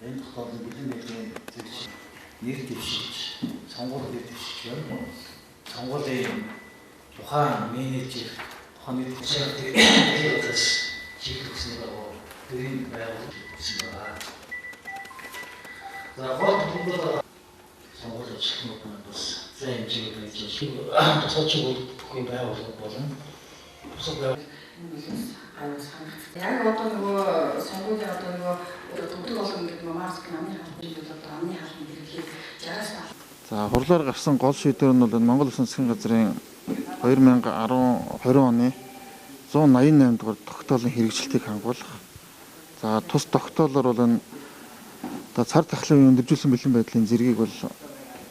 Энэ тохиолдолд бэлэн байдлын нэр дэвшигч, сонгуул нэр дэвшигч юм. Сонгуулийн тухайн менежер, тухайн нийт хүчээр чиглүүлсэн байгаа төрийн байгууллагын байна. За гол төлөвлөлт сонгуулийн ажилтнууд бас зэн хэмжээгээр байж тусгай чиглэлийн байгууллага болон бусад байгууллагууд яг одоо нөгөө сонгуулийн одоо нөгөө төгтөг болгон гэдэг нь Марс намын хаалтын одоо амны хаалтын хэрэглээд 60-аас За хурлаар гарсан гол шийдвэр нь бол Монгол Улсын засгийн газрын 2020 оны 188 дугаар тогтоолын хэрэгжилтийг хангуулах. За тус тогтоолоор бол энэ цар тахлын үеийн өндөржүүлсэн бэлэн байдлын зэргийг бол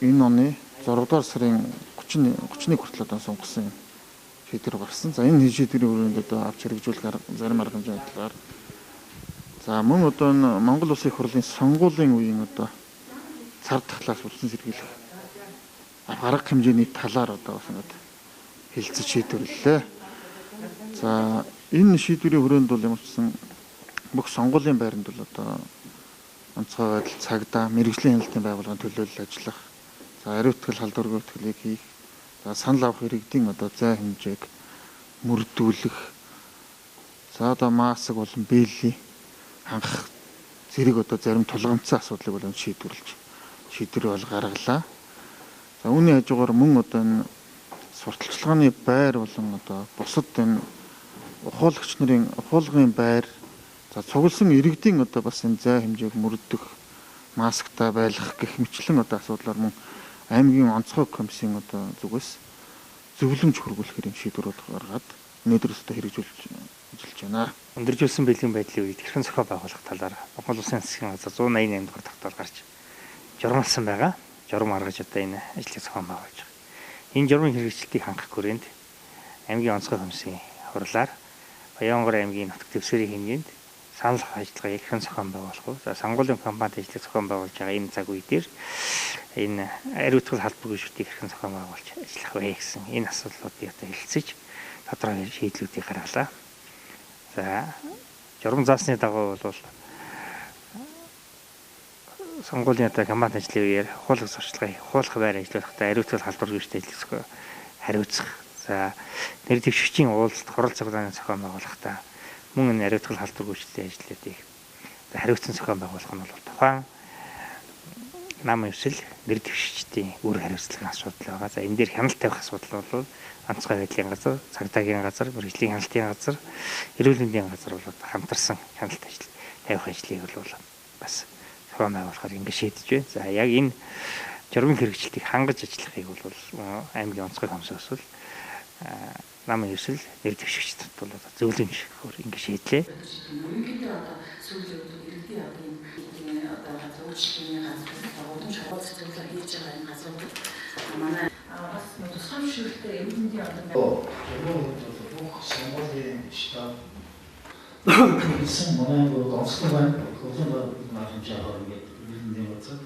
энэ оны 6 дугаар сарын 30-ны хүртэл одоо сонгосон шийдвэр гарсан. За энэ шийдвэрийн хүрээнд одоо авч хэрэгжүүлэх зарим арга хэмжээ талаар. За мөн одоо энэ Монгол Улсын их хурлын сонгуулийн үеийн одоо цар тахлаас үлдсэн сэргийлэх арга хэмжээний талаар одоо бас ингээд хэлцэж шийдвэрлэлээ. За энэ шийдвэрийн хүрээнд бол ямар ч гэсэн бүх сонгуулийн байранд бол одоо онцгой байдал цагдаа мэрэгжлийн хяналтын байгууллагын төлөөлөл ажиллах, за ариутгал халдваргүй утгалыг хийх, за санал авах иргэдийн одоо зай хэмжээг мөрдүүлэх, за одоо маск болон бэлий хангах зэрэг одоо зарим тулгамдсан асуудлыг бол шийдвэр бол гаргалаа. За үүний хажуугаар мөн одоо энэ сурталчилгааны байр болон одоо бусад энэ ухуулагч нарын ухуулгын байр, за цугласан иргэдийн одоо бас энэ зай хэмжээг мөрдөх, масктай байлгах гэх мэтлэн одоо асуудлаар мөн аймгийн онцгой комиссийн одоо зүгээс зөвлөмж хөрвүүлэхээр юм шийдвэрүүд гаргаад өнөөдрөөс одоо хэрэгжүүлж ажиллаж байна. Өндөржүүлсэн бэлэн байдлын үед хэрхэн зохион байгуулах талаар Монгол Улсын засгийн газар 188 дугаар тогтоол гарч журмалсан байгаа. Журам гаргаж одоо энэ ажлыг зохион байгуулж байгаа. Энэ журмын хэрэгжилтийг хангах хүрээнд аймгийн онцгой комиссийн хурлаар Баянгор аймгийн нутаг дэвсгэрийн хэмжээнд санал ажиллагааг хэрхэн зохион байгуулах вэ? За сонгуулийн кампанит ажлыг зохион байгуулж байгаа энэ цаг үе дээр энэ ариутгал халдваргүй шүтгийг хэрхэн зохион байгуулж ажиллах вэ гэсэн энэ асуудлуудыг одоо хэлэлцэж тодорхой шийдлүүдийг гаргалаа. За журам заасны дагуу бол сонгуулийн одоо кампани ажлын үеэр хуулах сурчлагын хуулах байр ажиллахдаа ариутгал халдваргүй шүтээ ажлыг хариуцах. За нэр дэвшигчийн уулзалт хурал цуглааны зохион байгуулахдаа мөн энэ ариутгал халдваргүй шүтээ ажлуудыг хариуцсан зохион байгуулах нь бол тухайн нам өвсөл нэр дэвшигчдийн үр хариуцлагын асуудал байгаа. За энэ дээр хяналт тавих асуудал бол онцгой байдлын газар, цагдаагийн газар, мэргэжлийн хяналтын газар, эрүүл мэндийн газар бол хамтарсан хяналт ажил тавих ажлыг бол бас зохион байгуулахаар ингэ шийдэж байна. За яг энэ журмын хэрэгжилтийг хангаж ажиллахыг бол аймгийн онцгой комиссоос бол намын өвсөл нэр дэвшигчдад бол зөвлөмж ингэ шийдлээ. Ерөнхийдөө одоо сүүлийн үед иргэдийн одоо одоо зөвлөмжийн газар удам шалгуулах зүйлээр хийж байгаа энэ газрууд манай бас тусгай шилдэг эмнэлгийн одоо бүх сонгуулийн штаб гэсэн манай онцгой байна. Хөлбөмбөг маань хэмжээ авах гэдэг юм байна.